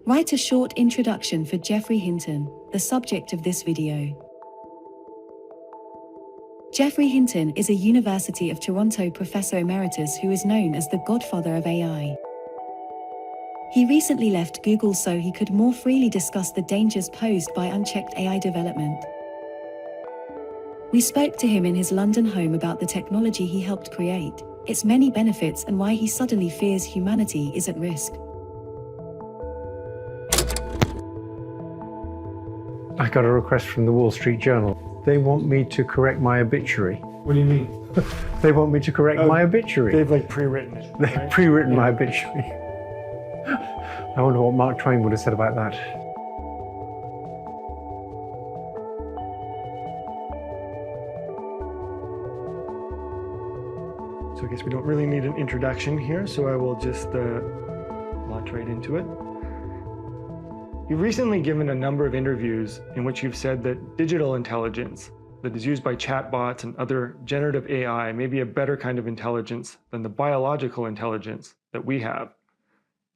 Write a short introduction for Geoffrey Hinton, the subject of this video. Geoffrey Hinton is a University of Toronto Professor Emeritus who is known as the Godfather of AI. He recently left Google so he could more freely discuss the dangers posed by unchecked AI development. We spoke to him in his London home about the technology he helped create, its many benefits, and why he suddenly fears humanity is at risk. I got a request from the Wall Street Journal. They want me to correct my obituary. What do you mean? They want me to correct my obituary. They've like pre-written it. They've right? pre-written my obituary. I wonder what Mark Twain would have said about that. So I guess we don't really need an introduction here, so I will just launch right into it. You've recently given a number of interviews in which you've said that digital intelligence that is used by chatbots and other generative AI may be a better kind of intelligence than the biological intelligence that we have.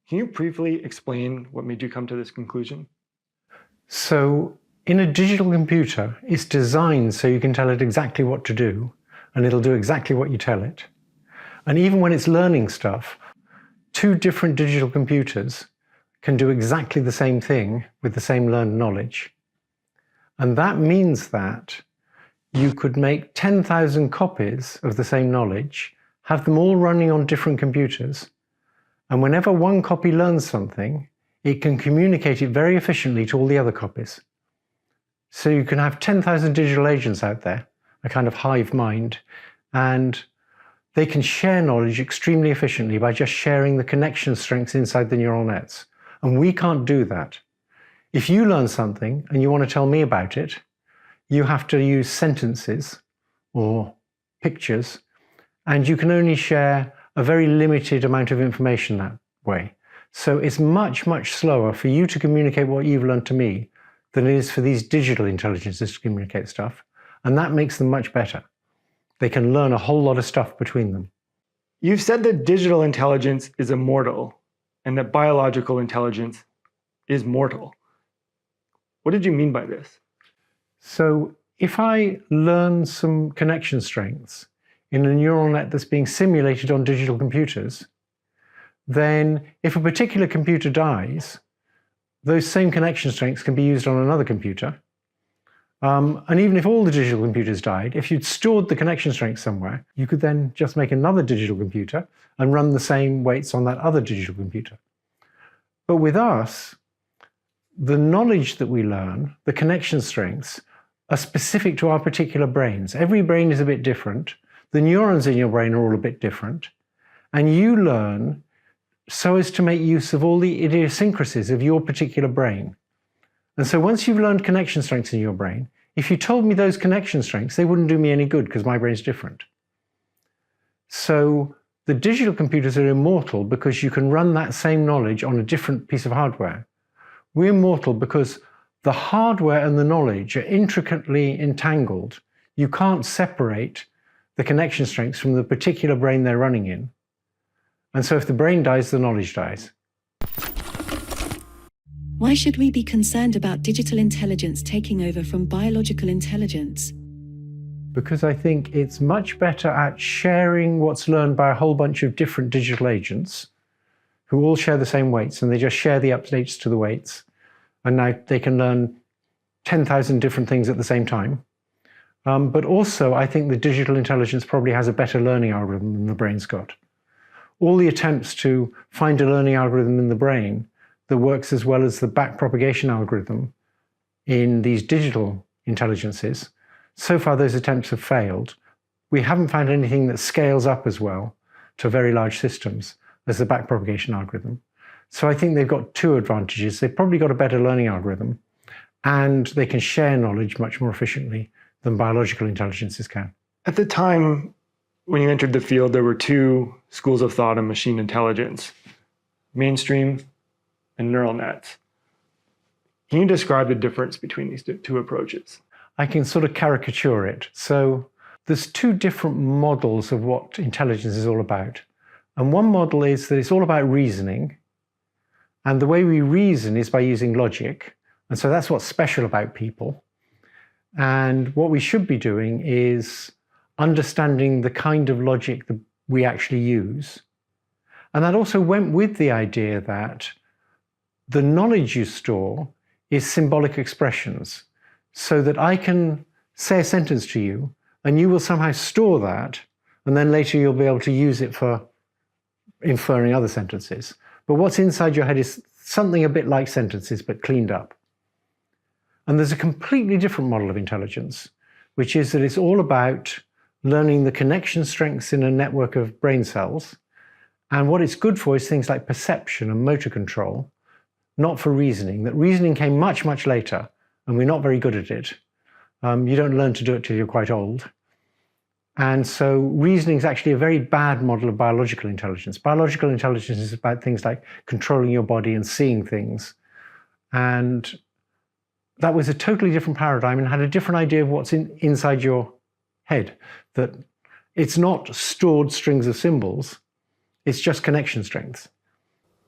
Can you briefly explain what made you come to this conclusion? So, in a digital computer, it's designed so you can tell it exactly what to do, and it'll do exactly what you tell it. And even when it's learning stuff, two different digital computers can do exactly the same thing with the same learned knowledge. And that means that you could make 10,000 copies of the same knowledge, have them all running on different computers, and whenever one copy learns something, it can communicate it very efficiently to all the other copies. So you can have 10,000 digital agents out there, a kind of hive mind, and they can share knowledge extremely efficiently by just sharing the connection strengths inside the neural nets. And we can't do that. If you learn something and you want to tell me about it, you have to use sentences or pictures, and you can only share a very limited amount of information that way. So it's much, much slower for you to communicate what you've learned to me than it is for these digital intelligences to communicate stuff. And that makes them much better. They can learn a whole lot of stuff between them. You've said that digital intelligence is immortal and that biological intelligence is mortal. What did you mean by this? So if I learn some connection strengths in a neural net that's being simulated on digital computers, then if a particular computer dies, those same connection strengths can be used on another computer. And even if all the digital computers died, if you'd stored the connection strength somewhere, you could then just make another digital computer and run the same weights on that other digital computer. But with us, the knowledge that we learn, the connection strengths, are specific to our particular brains. Every brain is a bit different. The neurons in your brain are all a bit different. And you learn so as to make use of all the idiosyncrasies of your particular brain. And so once you've learned connection strengths in your brain, if you told me those connection strengths, they wouldn't do me any good because my brain's different. So the digital computers are immortal because you can run that same knowledge on a different piece of hardware. We're immortal because the hardware and the knowledge are intricately entangled. You can't separate the connection strengths from the particular brain they're running in. And so if the brain dies, the knowledge dies. Why should we be concerned about digital intelligence taking over from biological intelligence? Because I think it's much better at sharing what's learned by a whole bunch of different digital agents who all share the same weights, and they just share the updates to the weights. And now they can learn 10,000 different things at the same time. But also, I think the digital intelligence probably has a better learning algorithm than the brain's got. All the attempts to find a learning algorithm in the brain that works as well as the backpropagation algorithm in these digital intelligences, so far those attempts have failed. We haven't found anything that scales up as well to very large systems as the backpropagation algorithm. So I think they've got two advantages. They've probably got a better learning algorithm, and they can share knowledge much more efficiently than biological intelligences can. At the time when you entered the field, there were two schools of thought on machine intelligence: mainstream and neural nets. Can you describe the difference between these two approaches? I can sort of caricature it. So there's two different models of what intelligence is all about. And one model is that it's all about reasoning, And the way we reason is by using logic. And so that's what's special about people. And what we should be doing is understanding the kind of logic that we actually use. And that also went with the idea that the knowledge you store is symbolic expressions, so that I can say a sentence to you and you will somehow store that, and then later you'll be able to use it for inferring other sentences. But what's inside your head is something a bit like sentences, but cleaned up. And there's a completely different model of intelligence, which is that it's all about learning the connection strengths in a network of brain cells. And what it's good for is things like perception and motor control, not for reasoning. That reasoning came much, much later, and we're not very good at it. You don't learn to do it till you're quite old. And so reasoning is actually a very bad model of biological intelligence. Biological intelligence is about things like controlling your body and seeing things. And that was a totally different paradigm and had a different idea of what's inside your head. That it's not stored strings of symbols, it's just connection strengths.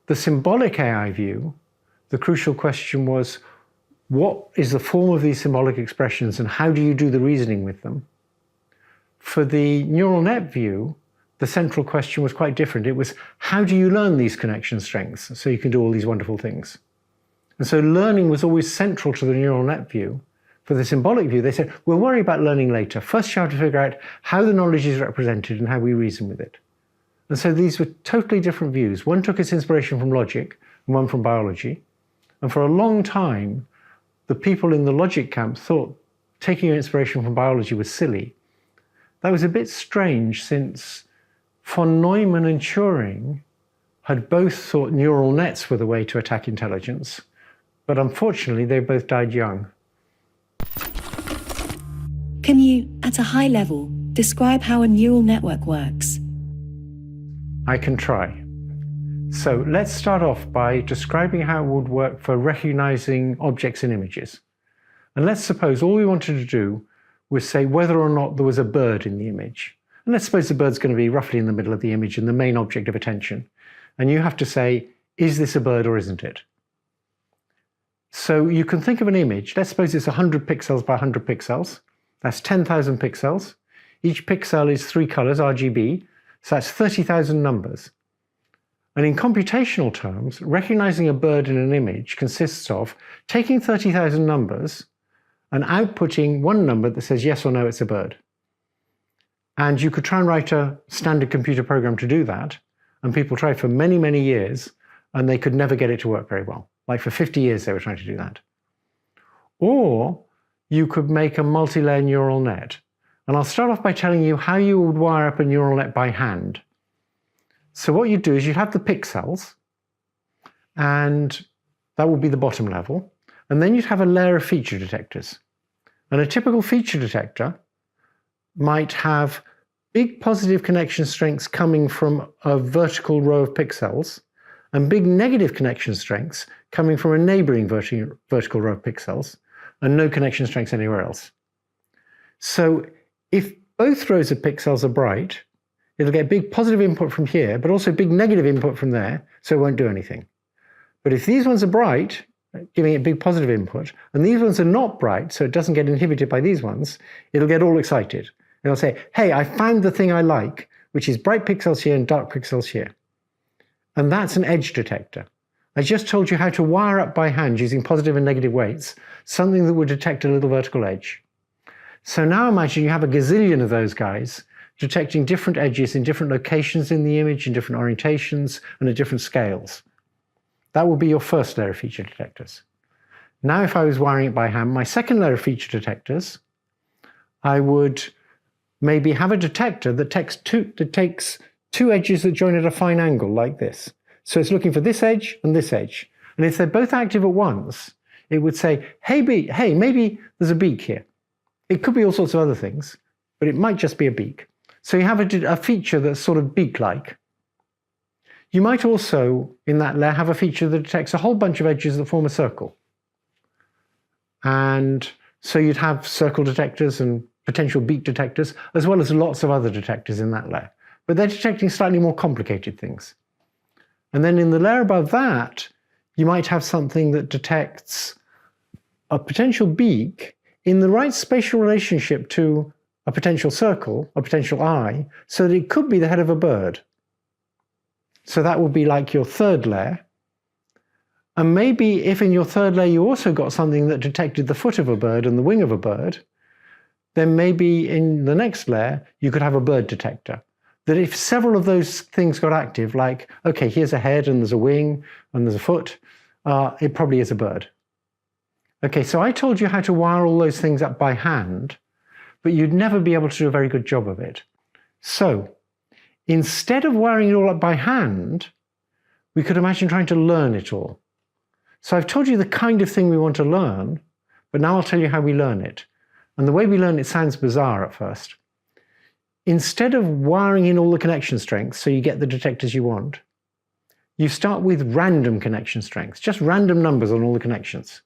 The symbolic AI view, the crucial question was, what is the form of these symbolic expressions and how do you do the reasoning with them? For the neural net view, the central question was quite different. It was, how do you learn these connection strengths so you can do all these wonderful things? And so learning was always central to the neural net view. For the symbolic view, they said, we'll worry about learning later. First, you have to figure out how the knowledge is represented and how we reason with it. And so these were totally different views. One took its inspiration from logic and one from biology. And for a long time, the people in the logic camp thought taking inspiration from biology was silly. That was a bit strange, since von Neumann and Turing had both thought neural nets were the way to attack intelligence. But unfortunately, they both died young. Can you, at a high level, describe how a neural network works? I can try. So let's start off by describing how it would work for recognizing objects and images. And let's suppose all we wanted to do was say whether or not there was a bird in the image. And let's suppose the bird's going to be roughly in the middle of the image and the main object of attention. And you have to say, is this a bird or isn't it? So you can think of an image. Let's suppose it's 100 pixels by 100 pixels. That's 10,000 pixels. Each pixel is 3 colors, RGB. So that's 30,000 numbers. And in computational terms, recognizing a bird in an image consists of taking 30,000 numbers and outputting one number that says yes or no, it's a bird. And you could try and write a standard computer program to do that. And people tried for many, many years, and they could never get it to work very well. Like for 50 years, they were trying to do that. Or you could make a multi-layer neural net. And I'll start off by telling you how you would wire up a neural net by hand. So what you'd do is you'd have the pixels, and that would be the bottom level. And then you'd have a layer of feature detectors. And a typical feature detector might have big positive connection strengths coming from a vertical row of pixels, and big negative connection strengths coming from a neighboring vertical row of pixels, and no connection strengths anywhere else. So if both rows of pixels are bright, it'll get big positive input from here, but also big negative input from there, so it won't do anything. But if these ones are bright, giving it big positive input, and these ones are not bright, so it doesn't get inhibited by these ones, it'll get all excited. It'll say, hey, I found the thing I like, which is bright pixels here and dark pixels here. And that's an edge detector. I just told you how to wire up by hand using positive and negative weights, something that would detect a little vertical edge. So now imagine you have a gazillion of those guys detecting different edges in different locations in the image, in different orientations, and at different scales. That would be your first layer of feature detectors. Now if I was wiring it by hand, my second layer of feature detectors, I would maybe have a detector that takes two edges that join at a fine angle like this. So it's looking for this edge and this edge. And if they're both active at once, it would say, hey, maybe there's a beak here. It could be all sorts of other things, but it might just be a beak. So you have a feature that's sort of beak-like. You might also, in that layer, have a feature that detects a whole bunch of edges that form a circle. And so you'd have circle detectors and potential beak detectors, as well as lots of other detectors in that layer. But they're detecting slightly more complicated things. And then in the layer above that, you might have something that detects a potential beak in the right spatial relationship to a potential circle, a potential eye, so that it could be the head of a bird. So that would be like your third layer. And maybe if in your third layer you also got something that detected the foot of a bird and the wing of a bird, then maybe in the next layer you could have a bird detector. That if several of those things got active, like, okay, here's a head and there's a wing and there's a foot, it probably is a bird. Okay, so I told you how to wire all those things up by hand, but you'd never be able to do a very good job of it. So instead of wiring it all up by hand, we could imagine trying to learn it all. So I've told you the kind of thing we want to learn, but now I'll tell you how we learn it. And the way we learn it sounds bizarre at first. Instead of wiring in all the connection strengths so you get the detectors you want, you start with random connection strengths, just random numbers on all the connections.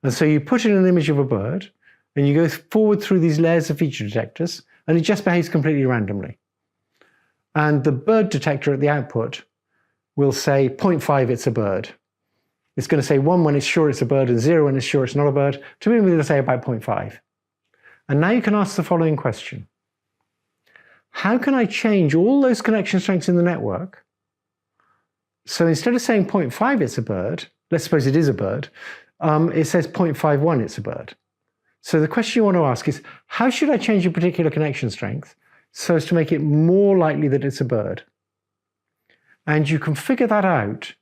And so you put in an image of a bird, and you go forward through these layers of feature detectors, and it just behaves completely randomly. And the bird detector at the output will say 0.5, it's a bird. It's going to say 1 when it's sure it's a bird, and 0 when it's sure it's not a bird. To me, we're going to say about 0.5. And now you can ask the following question. How can I change all those connection strengths in the network? So instead of saying 0.5, it's a bird, let's suppose it is a bird, it says 0.51, it's a bird. So the question you want to ask is, how should I change a particular connection strength so as to make it more likely that it's a bird? And you can figure that out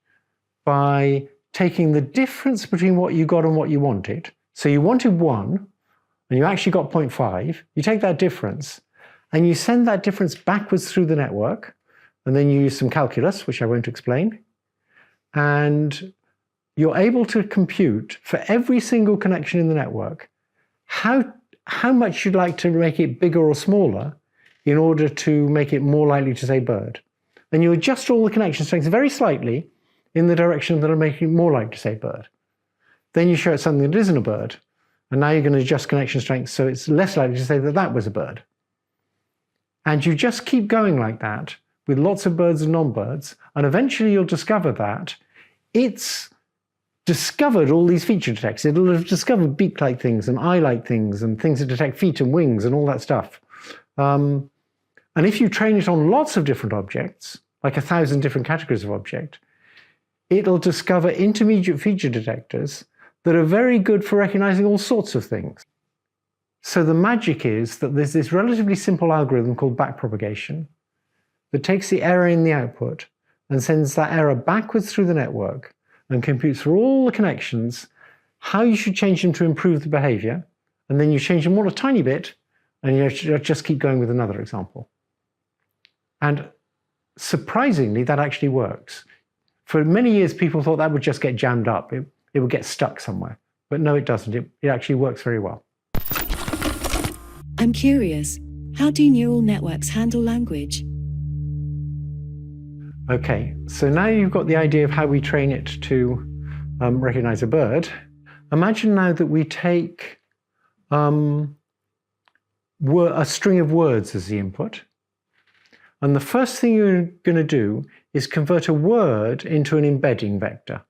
by taking the difference between what you got and what you wanted. So you wanted 1, and you actually got 0.5. You take that difference, and you send that difference backwards through the network, and then you use some calculus, which I won't explain, and you're able to compute for every single connection in the network how much you'd like to make it bigger or smaller in order to make it more likely to say bird. And you adjust all the connection strengths very slightly in the direction that will make it more likely to say bird. Then you show it something that isn't a bird, and now you're going to adjust connection strengths so it's less likely to say that that was a bird. And you just keep going like that with lots of birds and non-birds, and eventually you'll discover that it's discovered all these feature detectors. It'll have discovered beak-like things and eye-like things and things that detect feet and wings and all that stuff. And if you train it on lots of different objects, like 1,000 different categories of object, it'll discover intermediate feature detectors that are very good for recognizing all sorts of things. So the magic is that there's this relatively simple algorithm called backpropagation that takes the error in the output and sends that error backwards through the network and computes for all the connections how you should change them to improve the behavior, and then you change them all a tiny bit, and you just keep going with another example. And surprisingly, that actually works. For many years, people thought that would just get jammed up. It would get stuck somewhere. But no, it doesn't. It actually works very well. I'm curious, how do neural networks handle language? Okay, so now you've got the idea of how we train it to recognize a bird. Imagine now that we take a string of words as the input. And the first thing you're going to do is convert a word into an embedding vector.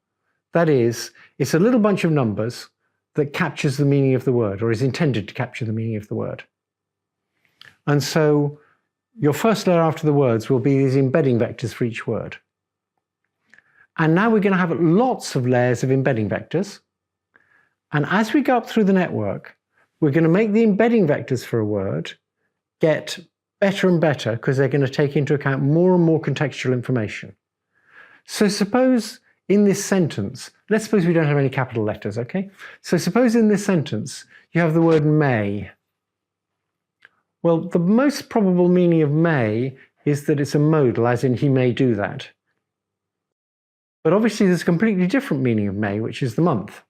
That is, it's a little bunch of numbers that captures the meaning of the word, or is intended to capture the meaning of the word. And so your first layer after the words will be these embedding vectors for each word. And now we're going to have lots of layers of embedding vectors. And as we go up through the network, we're going to make the embedding vectors for a word get better and better because they're going to take into account more and more contextual information. So suppose in this sentence, let's suppose we don't have any capital letters, okay? So suppose in this sentence you have the word may. Well, the most probable meaning of may is that it's a modal, as in he may do that. But obviously there's a completely different meaning of may, which is the month.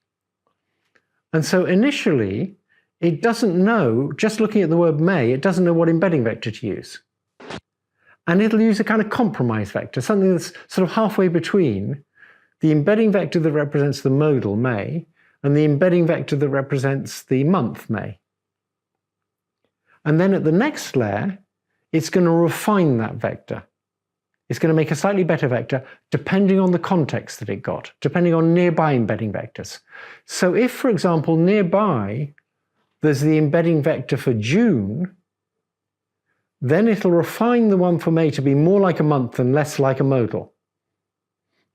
And so initially, it doesn't know, just looking at the word may, it doesn't know what embedding vector to use. And it'll use a kind of compromise vector, something that's sort of halfway between the embedding vector that represents the modal may and the embedding vector that represents the month may. And then at the next layer, it's going to refine that vector. It's going to make a slightly better vector depending on the context that it got, depending on nearby embedding vectors. So if, for example, nearby there's the embedding vector for June, then it'll refine the one for May to be more like a month and less like a modal.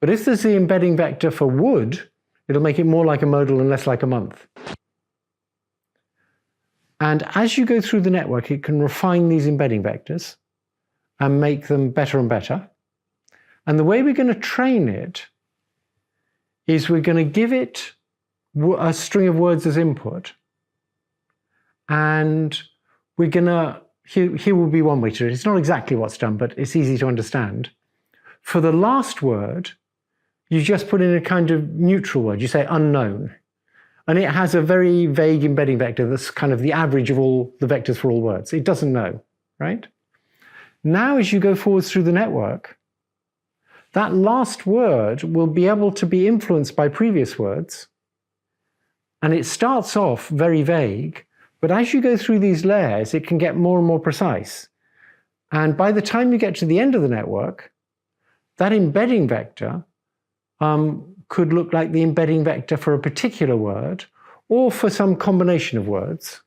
But if there's the embedding vector for wood, it'll make it more like a modal and less like a month. And as you go through the network, it can refine these embedding vectors and make them better and better. And the way we're going to train it is we're going to give it a string of words as input. And we're going to, here will be one way to do it. It's not exactly what's done, but it's easy to understand. For the last word, you just put in a kind of neutral word. You say unknown. And it has a very vague embedding vector that's kind of the average of all the vectors for all words. It doesn't know, right? Now, as you go forwards through the network, that last word will be able to be influenced by previous words. And it starts off very vague, but as you go through these layers, it can get more and more precise. And by the time you get to the end of the network, that embedding vector could look like the embedding vector for a particular word or for some combination of words,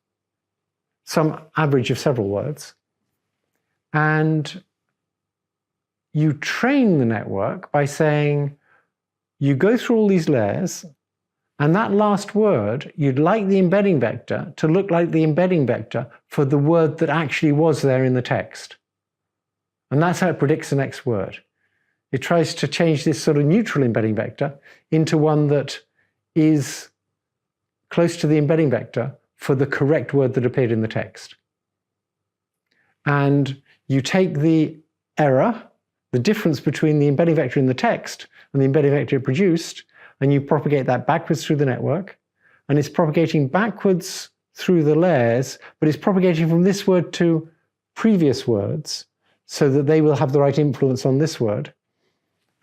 some average of several words. And you train the network by saying, you go through all these layers, and that last word, you'd like the embedding vector to look like the embedding vector for the word that actually was there in the text. And that's how it predicts the next word. It tries to change this sort of neutral embedding vector into one that is close to the embedding vector for the correct word that appeared in the text. And you take the error, the difference between the embedding vector in the text and the embedding vector it produced, and you propagate that backwards through the network. And it's propagating backwards through the layers, but it's propagating from this word to previous words so that they will have the right influence on this word.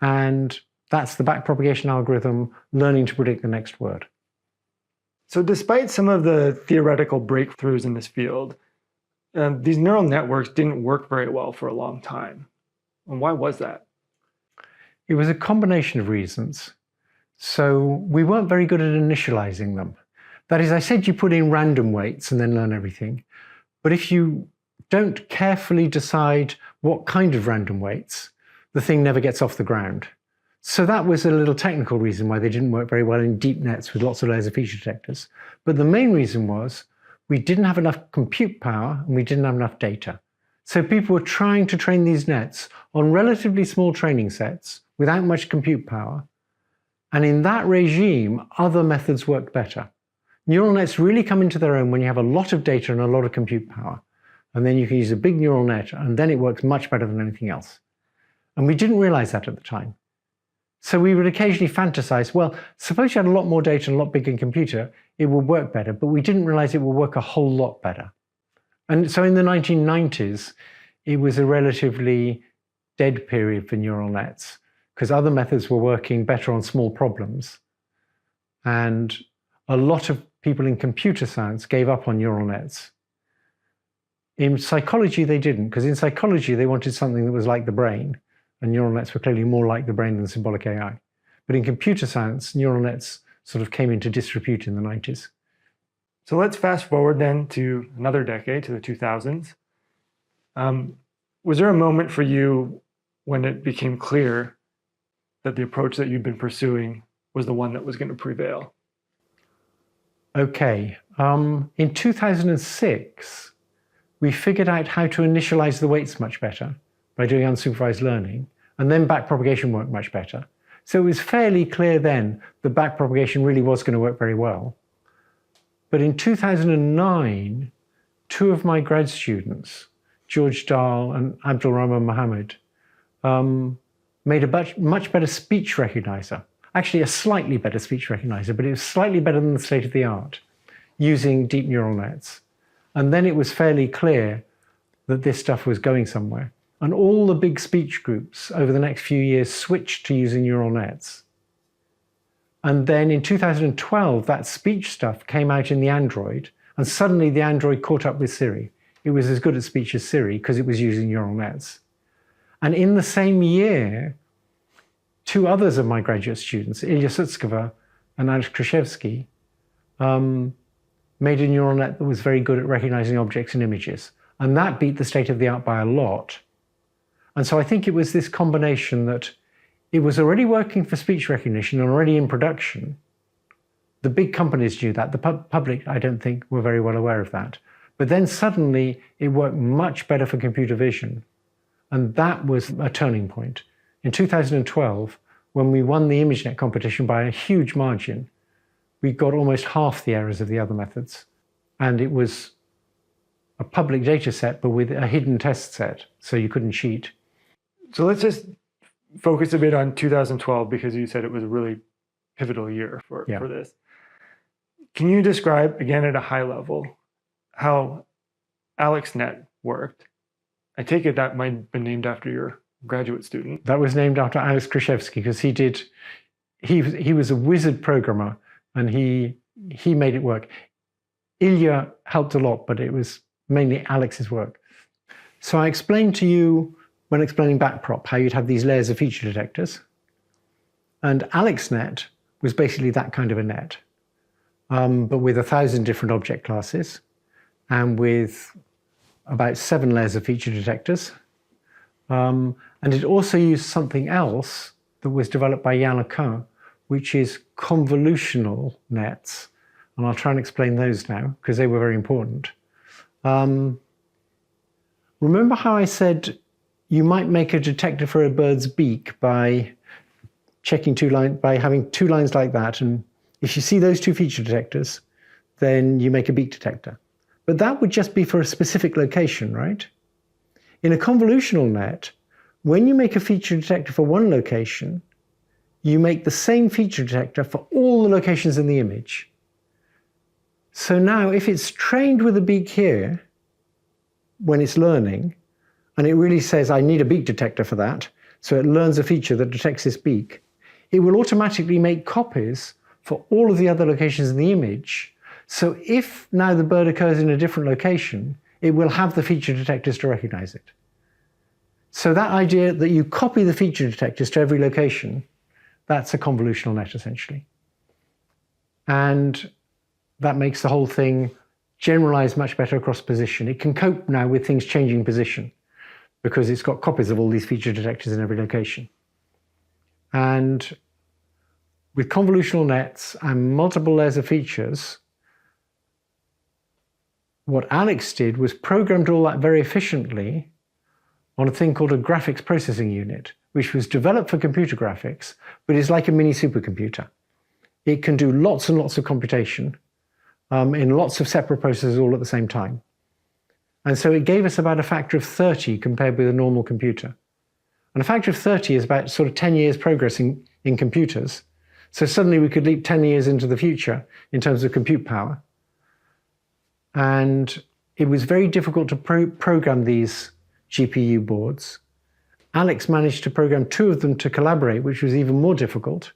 And that's the backpropagation algorithm learning to predict the next word. So despite some of the theoretical breakthroughs in this field, these neural networks didn't work very well for a long time. And why was that? It was a combination of reasons. So we weren't very good at initializing them. That is, I said you put in random weights and then learn everything. But if you don't carefully decide what kind of random weights, the thing never gets off the ground. So that was a little technical reason why they didn't work very well in deep nets with lots of layers of feature detectors. But the main reason was we didn't have enough compute power and we didn't have enough data. So people were trying to train these nets on relatively small training sets without much compute power. And in that regime, other methods worked better. Neural nets really come into their own when you have a lot of data and a lot of compute power. And then you can use a big neural net, and then it works much better than anything else. And we didn't realize that at the time. So we would occasionally fantasize, well, suppose you had a lot more data and a lot bigger computer, it would work better, but we didn't realize it would work a whole lot better. And so in the 1990s, it was a relatively dead period for neural nets because other methods were working better on small problems. And a lot of people in computer science gave up on neural nets. In psychology, they didn't, because in psychology, they wanted something that was like the brain. And neural nets were clearly more like the brain than symbolic AI. But in computer science, neural nets sort of came into disrepute in the 90s. So let's fast forward then to another decade, to the 2000s. Was there a moment for you when it became clear that the approach that you'd been pursuing was the one that was going to prevail? Okay. In 2006, we figured out how to initialize the weights much better by doing unsupervised learning, and then backpropagation worked much better. So it was fairly clear then that backpropagation really was going to work very well. But in 2009, two of my grad students, George Dahl and Abdul Rahman Mohammed, made a much better speech recognizer. Actually, a slightly better speech recognizer, but it was slightly better than the state of the art, using deep neural nets. And then it was fairly clear that this stuff was going somewhere. And all the big speech groups over the next few years switched to using neural nets. And then in 2012, that speech stuff came out in the Android, and suddenly the Android caught up with Siri. It was as good at speech as Siri because it was using neural nets. And in the same year, two others of my graduate students, Ilya Sutskova and Alex Krzyzewski, made a neural net that was very good at recognizing objects and images. And that beat the state of the art by a lot. And so I think it was this combination that it was already working for speech recognition and already in production. The big companies knew that. The public, I don't think, were very well aware of that. But then suddenly it worked much better for computer vision. And that was a turning point. In 2012, when we won the ImageNet competition by a huge margin, we got almost half the errors of the other methods. And it was a public data set, but with a hidden test set, so you couldn't cheat. So let's just focus a bit on 2012, because you said it was a really pivotal year for this. Can you describe, again at a high level, how AlexNet worked? I take it that might have been named after your graduate student. That was named after Alex Krzyzewski, because he was a wizard programmer, and he made it work. Ilya helped a lot, but it was mainly Alex's work. So I explained to you, when explaining backprop, how you'd have these layers of feature detectors. And AlexNet was basically that kind of a net, but with 1,000 different object classes and with about 7 layers of feature detectors. And it also used something else that was developed by Yann LeCun, which is convolutional nets. And I'll try and explain those now, because they were very important. Remember how I said you might make a detector for a bird's beak by checking by having 2 lines like that. And if you see those 2 feature detectors, then you make a beak detector. But that would just be for a specific location, right? In a convolutional net, when you make a feature detector for one location, you make the same feature detector for all the locations in the image. So now if it's trained with a beak here, when it's learning, and it really says, I need a beak detector for that, so it learns a feature that detects this beak, it will automatically make copies for all of the other locations in the image. So if now the bird occurs in a different location, it will have the feature detectors to recognize it. So that idea that you copy the feature detectors to every location, that's a convolutional net, essentially. And that makes the whole thing generalize much better across position. It can cope now with things changing position, because it's got copies of all these feature detectors in every location. And with convolutional nets and multiple layers of features, what Alex did was programmed all that very efficiently on a thing called a graphics processing unit, which was developed for computer graphics, but is like a mini supercomputer. It can do lots and lots of computation in lots of separate processors all at the same time. And so it gave us about a factor of 30 compared with a normal computer. And a factor of 30 is about sort of 10 years progress in computers. So suddenly we could leap 10 years into the future in terms of compute power. And it was very difficult to program these GPU boards. Alex managed to program 2 of them to collaborate, which was even more difficult.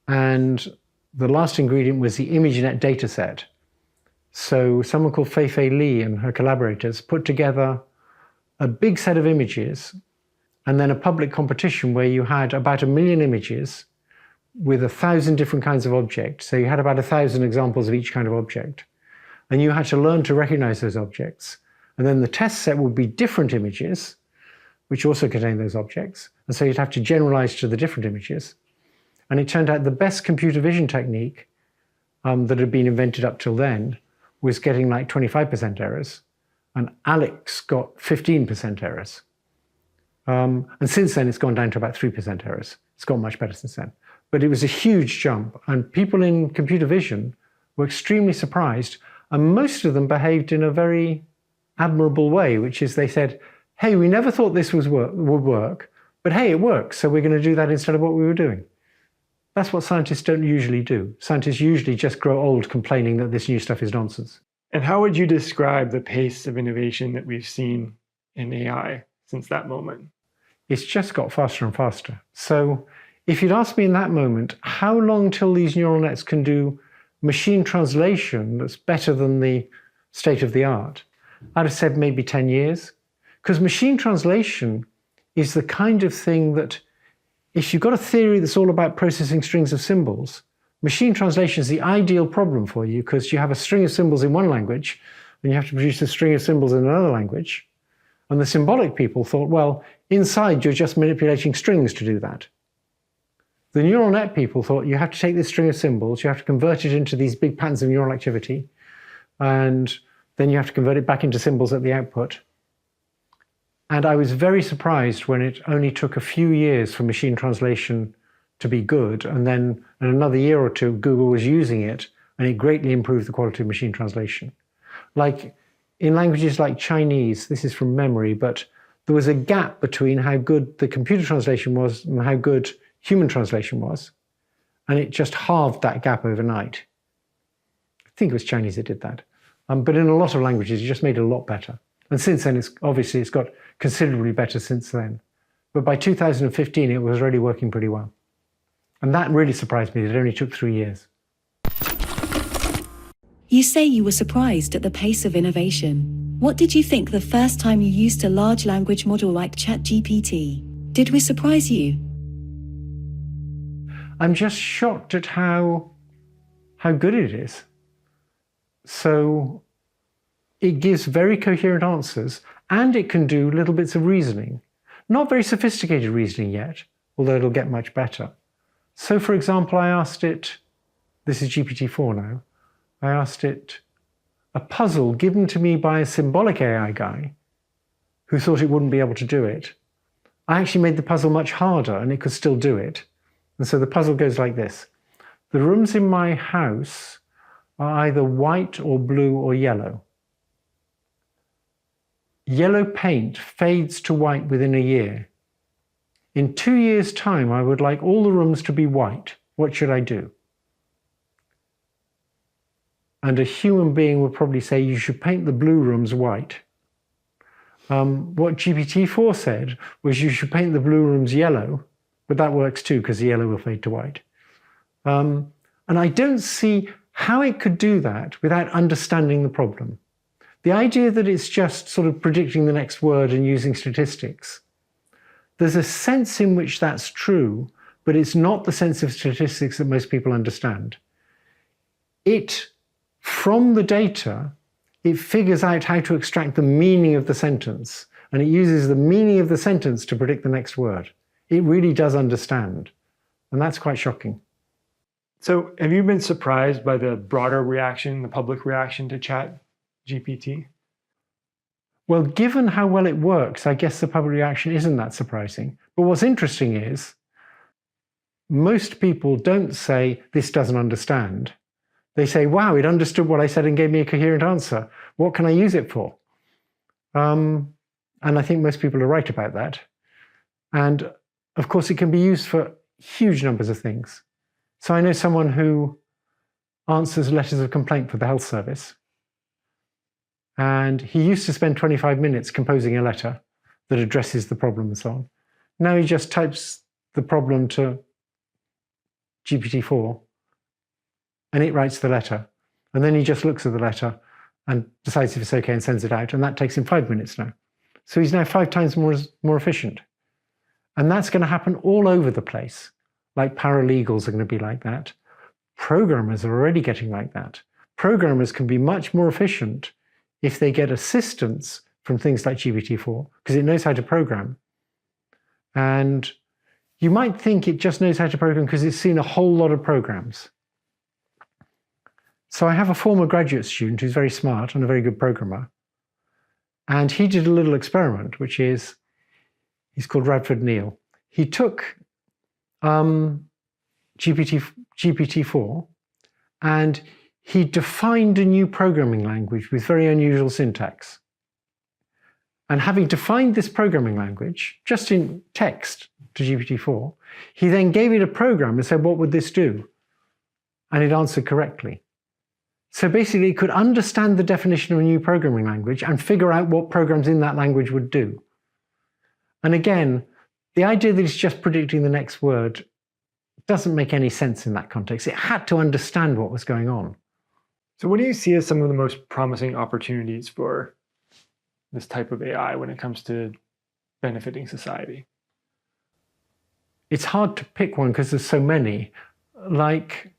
And the last ingredient was the ImageNet dataset. So someone called Fei-Fei Li and her collaborators put together a big set of images and then a public competition where you had about 1 million images with 1,000 different kinds of objects. So you had about 1,000 examples of each kind of object. And you had to learn to recognize those objects. And then the test set would be different images, which also contain those objects. And so you'd have to generalize to the different images. And it turned out the best computer vision technique that had been invented up till then was getting like 25% errors. And Alex got 15% errors. And since then, it's gone down to about 3% errors. It's gone much better since then. But it was a huge jump. And people in computer vision were extremely surprised. And most of them behaved in a very admirable way, which is they said, hey, we never thought this would work, but hey, it works, so we're going to do that instead of what we were doing. That's what scientists don't usually do. Scientists usually just grow old complaining that this new stuff is nonsense. And how would you describe the pace of innovation that we've seen in AI since that moment? It's just got faster and faster. So if you'd asked me in that moment, how long till these neural nets can do machine translation that's better than the state of the art, I'd have said maybe 10 years. Because machine translation is the kind of thing that, if you've got a theory that's all about processing strings of symbols, machine translation is the ideal problem for you, because you have a string of symbols in one language and you have to produce a string of symbols in another language. And the symbolic people thought, well, inside you're just manipulating strings to do that. The neural net people thought you have to take this string of symbols, you have to convert it into these big patterns of neural activity, and then you have to convert it back into symbols at the output. And I was very surprised when it only took a few years for machine translation to be good, and then in another year or two, Google was using it, and it greatly improved the quality of machine translation. Like in languages like Chinese, this is from memory, but there was a gap between how good the computer translation was and how good human translation was, and it just halved that gap overnight. I think it was Chinese that did that. But in a lot of languages, it just made it a lot better. And since then, it's got considerably better since then. But by 2015, it was already working pretty well. And that really surprised me. It only took 3 years. You say you were surprised at the pace of innovation. What did you think the first time you used a large language model like ChatGPT? Did we surprise you? I'm just shocked at how good it is. So it gives very coherent answers, and it can do little bits of reasoning. Not very sophisticated reasoning yet, although it'll get much better. So for example, I asked it, this is GPT-4 now, I asked it a puzzle given to me by a symbolic AI guy who thought it wouldn't be able to do it. I actually made the puzzle much harder and it could still do it. And so the puzzle goes like this. The rooms in my house are either white or blue or yellow. Yellow paint fades to white within a year. In 2 years' time, I would like all the rooms to be white. What should I do? And a human being would probably say, you should paint the blue rooms white. What GPT-4 said was you should paint the blue rooms yellow, but that works too, because the yellow will fade to white. And I don't see how it could do that without understanding the problem. The idea that it's just sort of predicting the next word and using statistics, there's a sense in which that's true, but it's not the sense of statistics that most people understand. From the data, it figures out how to extract the meaning of the sentence, and it uses the meaning of the sentence to predict the next word. It really does understand, and that's quite shocking. So have you been surprised by the broader reaction, the public reaction to ChatGPT? Well, given how well it works, I guess the public reaction isn't that surprising. But what's interesting is, most people don't say, this doesn't understand. They say, wow, it understood what I said and gave me a coherent answer. What can I use it for? And I think most people are right about that. And of course, it can be used for huge numbers of things. So I know someone who answers letters of complaint for the health service. And he used to spend 25 minutes composing a letter that addresses the problem and so on. Now he just types the problem to GPT-4 and it writes the letter. And then he just looks at the letter and decides if it's okay and sends it out. And that takes him 5 minutes now. So he's now 5 times more efficient. And that's going to happen all over the place. Like paralegals are going to be like that. Programmers are already getting like that. Programmers can be much more efficient if they get assistance from things like GPT-4, because it knows how to program. And you might think it just knows how to program because it's seen a whole lot of programs. So I have a former graduate student who's very smart and a very good programmer. And he did a little experiment, which is, he's called Radford Neal. He took GPT-4 and he defined a new programming language with very unusual syntax. And having defined this programming language, just in text to GPT-4, he then gave it a program and said, what would this do? And it answered correctly. So basically, it could understand the definition of a new programming language and figure out what programs in that language would do. And again, the idea that it's just predicting the next word doesn't make any sense in that context. It had to understand what was going on. So what do you see as some of the most promising opportunities for this type of AI when it comes to benefiting society? It's hard to pick one because there's so many. Like,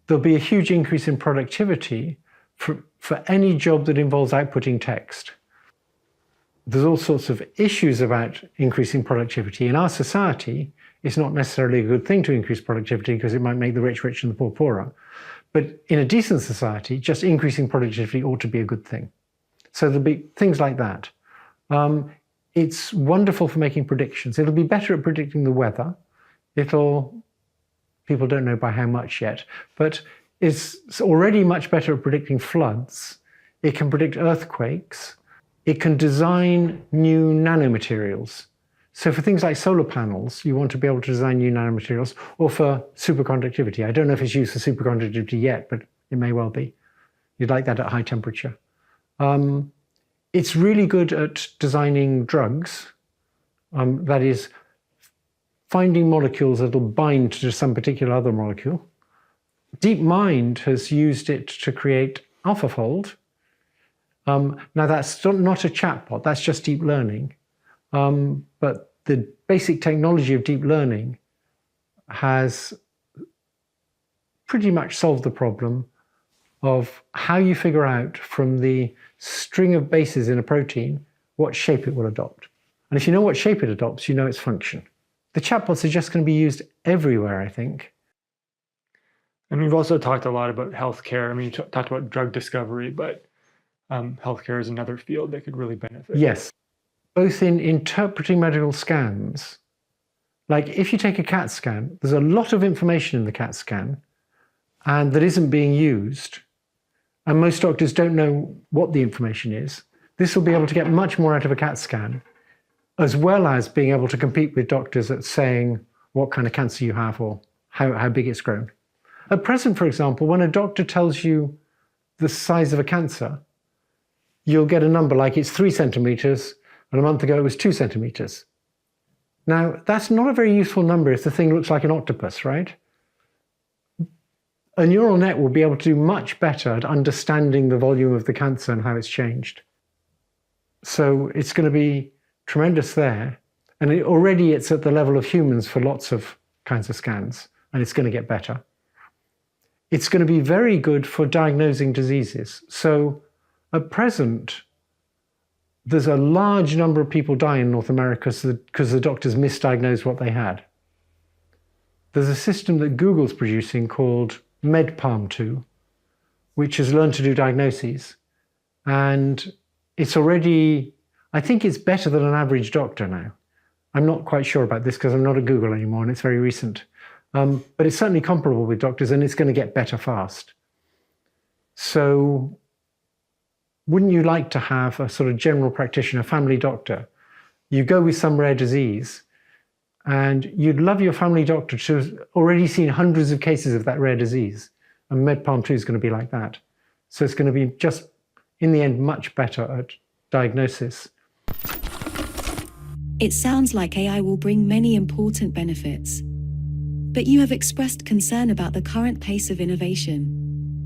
there'll be a huge increase in productivity for any job that involves outputting text. There's all sorts of issues about increasing productivity. In our society, it's not necessarily a good thing to increase productivity because it might make the rich richer and the poor poorer. But in a decent society, just increasing productivity ought to be a good thing. So there'll be things like that. It's wonderful for making predictions. It'll be better at predicting the weather. People don't know by how much yet, but it's already much better at predicting floods. It can predict earthquakes. It can design new nanomaterials. So for things like solar panels, you want to be able to design new nanomaterials, or for superconductivity. I don't know if it's used for superconductivity yet, but it may well be. You'd like that at high temperature. It's really good at designing drugs. That is, finding molecules that will bind to some particular other molecule. DeepMind has used it to create AlphaFold. Now that's not a chatbot, that's just deep learning. But the basic technology of deep learning has pretty much solved the problem of how you figure out from the string of bases in a protein what shape it will adopt. And if you know what shape it adopts, you know its function. The chatbots are just going to be used everywhere, I think. And we've also talked a lot about healthcare. I mean, you talked about drug discovery, but healthcare is another field that could really benefit. Yes, both in interpreting medical scans. Like if you take a CAT scan, there's a lot of information in the CAT scan and that isn't being used. And most doctors don't know what the information is. This will be able to get much more out of a CAT scan, as well as being able to compete with doctors at saying what kind of cancer you have or how big it's grown. At present, for example, when a doctor tells you the size of a cancer, you'll get a number like it's 3 centimeters, and a month ago it was 2 centimeters. Now, that's not a very useful number if the thing looks like an octopus, right? A neural net will be able to do much better at understanding the volume of the cancer and how it's changed. So it's going to be tremendous there. And already it's at the level of humans for lots of kinds of scans, and it's going to get better. It's going to be very good for diagnosing diseases. So at present, there's a large number of people die in North America because the doctors misdiagnosed what they had. There's a system that Google's producing called MedPalm2, which has learned to do diagnoses. And it's already, I think it's better than an average doctor now. I'm not quite sure about this because I'm not at Google anymore and it's very recent. But it's certainly comparable with doctors and it's going to get better fast. So wouldn't you like to have a sort of general practitioner, family doctor? You go with some rare disease and you'd love your family doctor to have already seen hundreds of cases of that rare disease. And MedPalm2 is going to be like that. So it's going to be just, in the end, much better at diagnosis. It sounds like AI will bring many important benefits. But you have expressed concern about the current pace of innovation.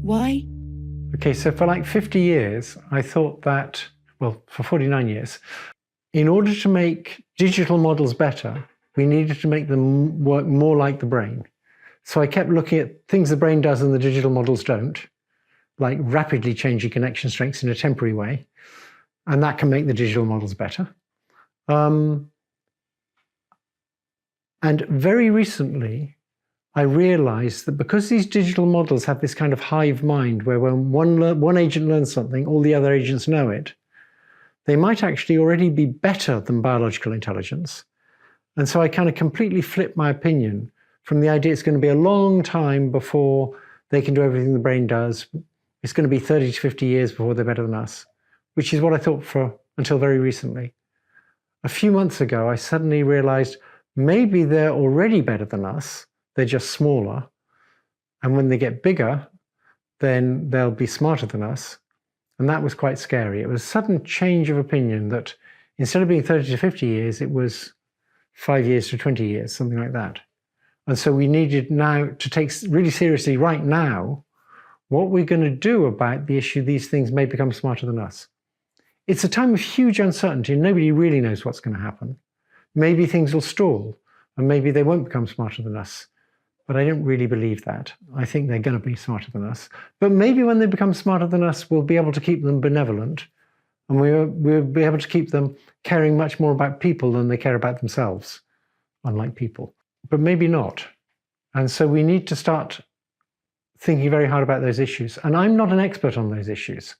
Why? Okay, so for like 50 years, I thought that, well, for 49 years, in order to make digital models better, we needed to make them work more like the brain. So I kept looking at things the brain does and the digital models don't, like rapidly changing connection strengths in a temporary way, and that can make the digital models better. And very recently, I realized that because these digital models have this kind of hive mind where when one agent learns something, all the other agents know it, they might actually already be better than biological intelligence. And so I kind of completely flipped my opinion from the idea it's going to be a long time before they can do everything the brain does. It's going to be 30 to 50 years before they're better than us, which is what I thought for until very recently. A few months ago, I suddenly realized maybe they're already better than us. They're just smaller. And when they get bigger, then they'll be smarter than us. And that was quite scary. It was a sudden change of opinion that instead of being 30 to 50 years, it was 5 years to 20 years, something like that. And so we needed now to take really seriously right now what we're going to do about the issue these things may become smarter than us. It's a time of huge uncertainty and nobody really knows what's going to happen. Maybe things will stall and maybe they won't become smarter than us. But I don't really believe that. I think they're going to be smarter than us. But maybe when they become smarter than us, we'll be able to keep them benevolent and we'll be able to keep them caring much more about people than they care about themselves, unlike people. But maybe not. And so we need to start thinking very hard about those issues. And I'm not an expert on those issues.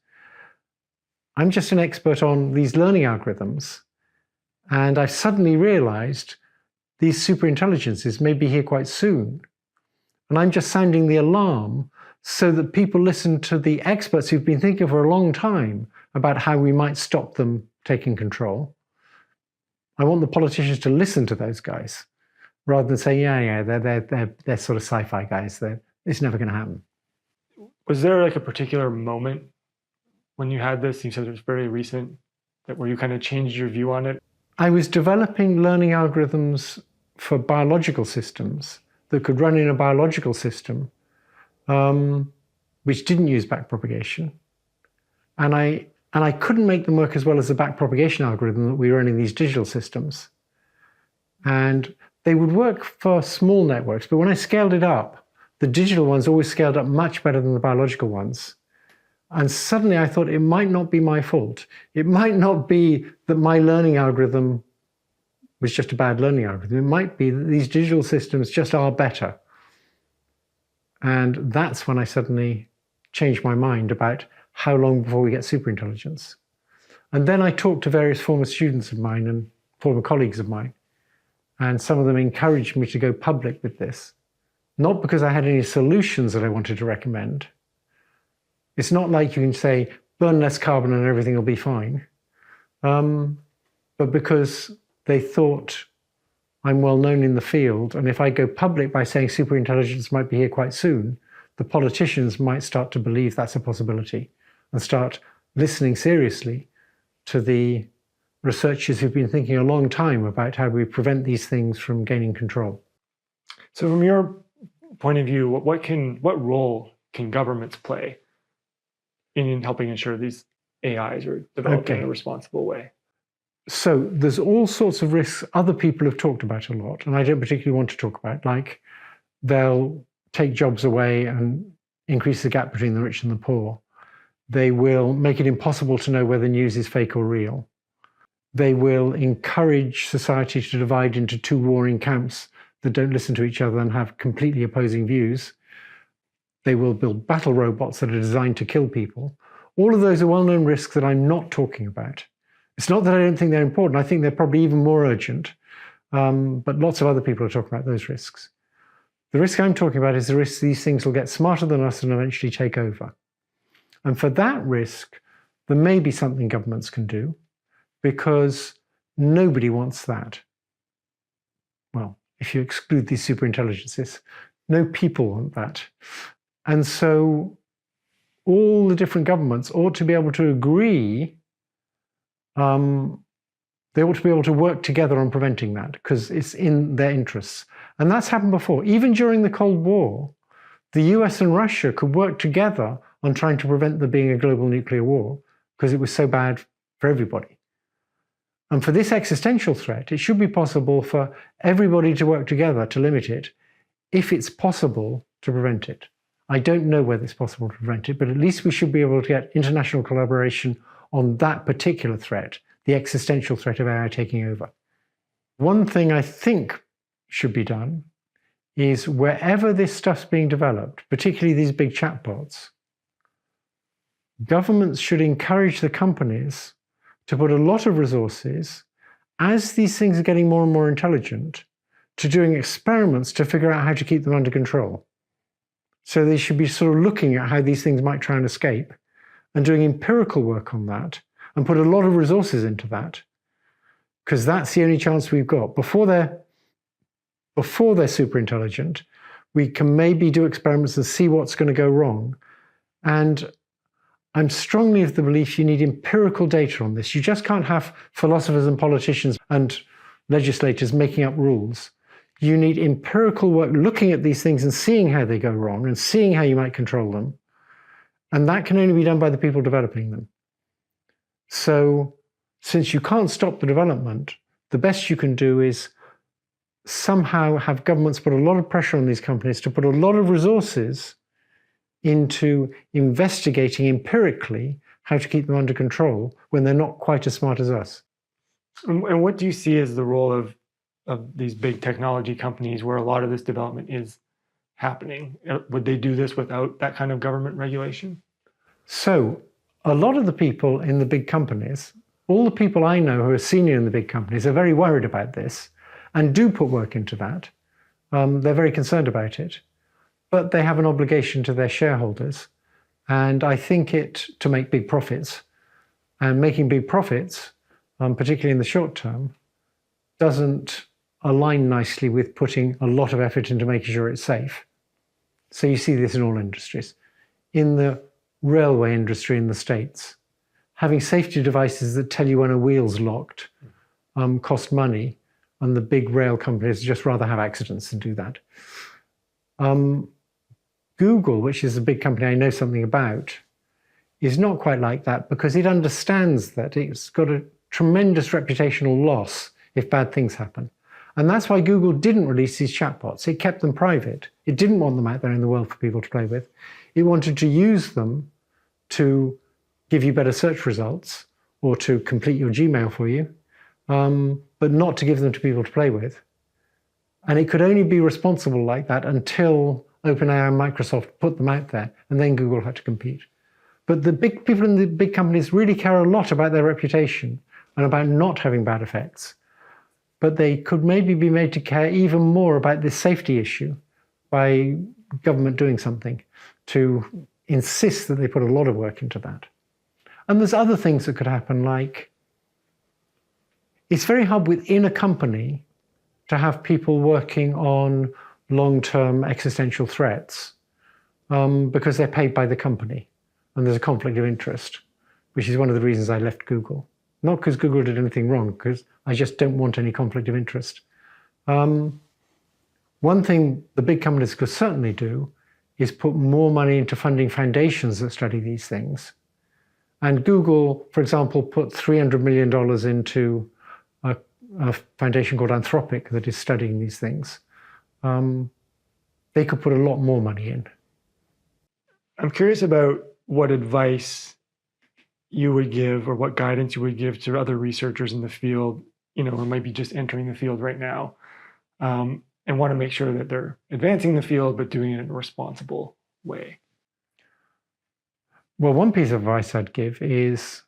I'm just an expert on these learning algorithms. And I've suddenly realized these superintelligences may be here quite soon. And I'm just sounding the alarm so that people listen to the experts who've been thinking for a long time about how we might stop them taking control. I want the politicians to listen to those guys rather than say, yeah, they're sort of sci-fi guys. It's never going to happen. Was there like a particular moment when you had this? You said it was very recent, where you kind of changed your view on it. I was developing learning algorithms for biological systems that could run in a biological system, which didn't use backpropagation. And I couldn't make them work as well as the backpropagation algorithm that we were running these digital systems. And they would work for small networks, but when I scaled it up, the digital ones always scaled up much better than the biological ones. And suddenly I thought it might not be my fault. It might not be that my learning algorithm was just a bad learning algorithm. It might be that these digital systems just are better. And that's when I suddenly changed my mind about how long before we get superintelligence. And then I talked to various former students of mine and former colleagues of mine. And some of them encouraged me to go public with this. Not because I had any solutions that I wanted to recommend. It's not like you can say, burn less carbon and everything will be fine. But because they thought I'm well known in the field, and if I go public by saying superintelligence might be here quite soon, the politicians might start to believe that's a possibility and start listening seriously to the researchers who've been thinking a long time about how we prevent these things from gaining control. So from your point of view, what role can governments play in helping ensure these AIs are developed in a responsible way? So there's all sorts of risks other people have talked about a lot, and I don't particularly want to talk about, like they'll take jobs away and increase the gap between the rich and the poor. They will make it impossible to know whether news is fake or real. They will encourage society to divide into two warring camps that don't listen to each other and have completely opposing views. They will build battle robots that are designed to kill people. All of those are well-known risks that I'm not talking about. It's not that I don't think they're important. I think they're probably even more urgent. But lots of other people are talking about those risks. The risk I'm talking about is the risk these things will get smarter than us and eventually take over. And for that risk, there may be something governments can do, because nobody wants that. Well, if you exclude these superintelligences, no people want that. And so all the different governments ought to be able to agree, they ought to be able to work together on preventing that, because it's in their interests. And that's happened before. Even during the Cold War, the US and Russia could work together on trying to prevent there being a global nuclear war, because it was so bad for everybody. And for this existential threat, it should be possible for everybody to work together to limit it, if it's possible to prevent it. I don't know whether it's possible to prevent it, but at least we should be able to get international collaboration on that particular threat, the existential threat of AI taking over. One thing I think should be done is wherever this stuff's being developed, particularly these big chatbots, governments should encourage the companies to put a lot of resources, as these things are getting more and more intelligent, to doing experiments to figure out how to keep them under control. So they should be sort of looking at how these things might try and escape and doing empirical work on that and put a lot of resources into that, because that's the only chance we've got. Before they're super intelligent, we can maybe do experiments and see what's going to go wrong. And I'm strongly of the belief you need empirical data on this. You just can't have philosophers and politicians and legislators making up rules. You need empirical work looking at these things and seeing how they go wrong and seeing how you might control them. And that can only be done by the people developing them. So since you can't stop the development, the best you can do is somehow have governments put a lot of pressure on these companies to put a lot of resources into investigating empirically how to keep them under control when they're not quite as smart as us. And what do you see as the role of these big technology companies where a lot of this development is happening? Would they do this without that kind of government regulation? So a lot of the people in the big companies, all the people I know who are senior in the big companies are very worried about this and do put work into that. They're very concerned about it, but they have an obligation to their shareholders. And I think it to make big profits. And making big profits, particularly in the short term, doesn't align nicely with putting a lot of effort into making sure it's safe. So you see this in all industries. In the railway industry in the States, having safety devices that tell you when a wheel's locked cost money, and the big rail companies just rather have accidents than do that. Google, which is a big company I know something about, is not quite like that because it understands that it's got a tremendous reputational loss if bad things happen. And that's why Google didn't release these chatbots. It kept them private. It didn't want them out there in the world for people to play with. It wanted to use them to give you better search results or to complete your Gmail for you, but not to give them to people to play with. And it could only be responsible like that until OpenAI and Microsoft put them out there, and then Google had to compete. But the big people in the big companies really care a lot about their reputation and about not having bad effects. But they could maybe be made to care even more about this safety issue by government doing something to insist that they put a lot of work into that. And there's other things that could happen, like it's very hard within a company to have people working on long-term existential threats because they're paid by the company and there's a conflict of interest, which is one of the reasons I left Google. Not because Google did anything wrong, because I just don't want any conflict of interest. One thing the big companies could certainly do is put more money into funding foundations that study these things. And Google, for example, put $300 million into a foundation called Anthropic that is studying these things. They could put a lot more money in. I'm curious about what advice you would give or what guidance you would give to other researchers in the field, or might be just entering the field right now, and want to make sure that they're advancing the field, but doing it in a responsible way. Well, one piece of advice I'd give is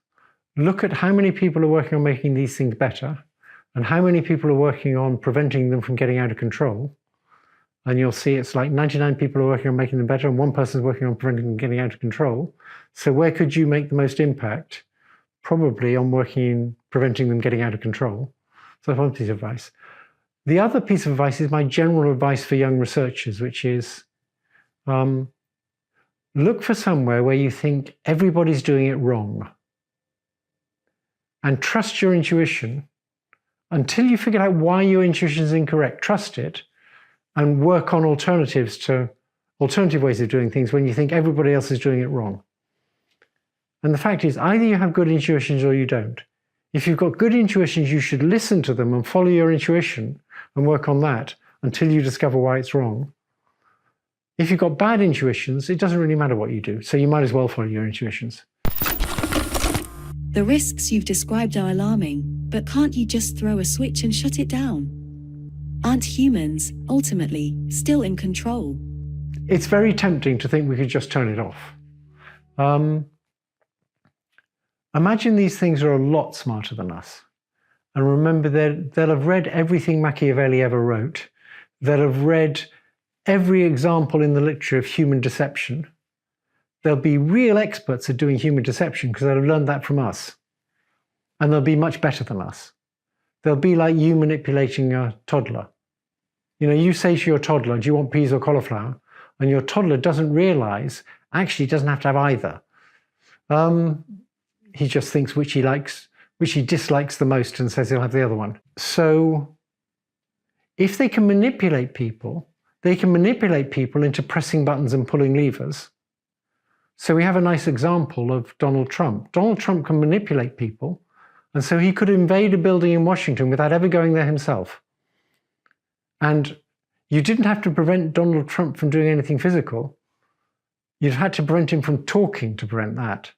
look at how many people are working on making these things better and how many people are working on preventing them from getting out of control. And you'll see it's like 99 people are working on making them better and one person's working on preventing them getting out of control. So where could you make the most impact? Probably on working in preventing them getting out of control. So that's one piece of advice. The other piece of advice is my general advice for young researchers, which is look for somewhere where you think everybody's doing it wrong and trust your intuition until you figure out why your intuition is incorrect. Trust it and work on alternative ways of doing things when you think everybody else is doing it wrong. And the fact is, either you have good intuitions or you don't. If you've got good intuitions, you should listen to them and follow your intuition and work on that until you discover why it's wrong. If you've got bad intuitions, it doesn't really matter what you do, so you might as well follow your intuitions. The risks you've described are alarming, but can't you just throw a switch and shut it down? Aren't humans, ultimately, still in control? It's very tempting to think we could just turn it off. Imagine these things are a lot smarter than us. And remember, they'll have read everything Machiavelli ever wrote. They'll have read every example in the literature of human deception. They'll be real experts at doing human deception because they'll have learned that from us. And they'll be much better than us. They'll be like you manipulating a toddler. You say to your toddler, do you want peas or cauliflower? And your toddler doesn't realize, actually, he doesn't have to have either. He just thinks which he dislikes the most and says he'll have the other one. So if they can manipulate people into pressing buttons and pulling levers. So we have a nice example of Donald Trump. Donald Trump can manipulate people, and so he could invade a building in Washington without ever going there himself. And you didn't have to prevent Donald Trump from doing anything physical. You'd had to prevent him from talking to prevent that.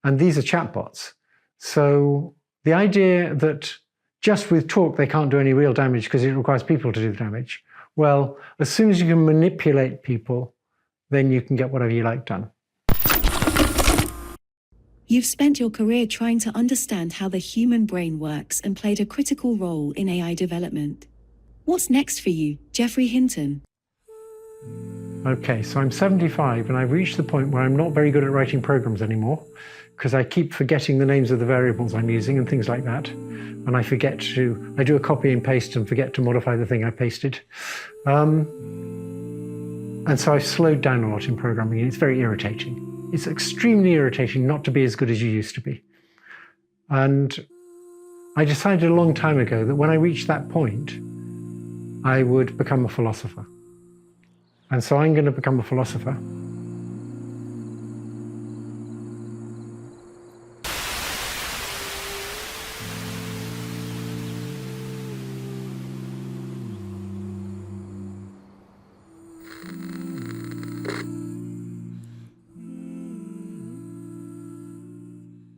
And these are chatbots. So the idea that just with talk they can't do any real damage because it requires people to do the damage, well, as soon as you can manipulate people, then you can get whatever you like done. You've spent your career trying to understand how the human brain works and played a critical role in AI development. What's next for you, Geoffrey Hinton? Okay, so I'm 75 and I've reached the point where I'm not very good at writing programs anymore because I keep forgetting the names of the variables I'm using and things like that. And I do a copy and paste and forget to modify the thing I pasted. And so I've slowed down a lot in programming and it's very irritating. It's extremely irritating not to be as good as you used to be. And I decided a long time ago that when I reached that point, I would become a philosopher. And so I'm going to become a philosopher.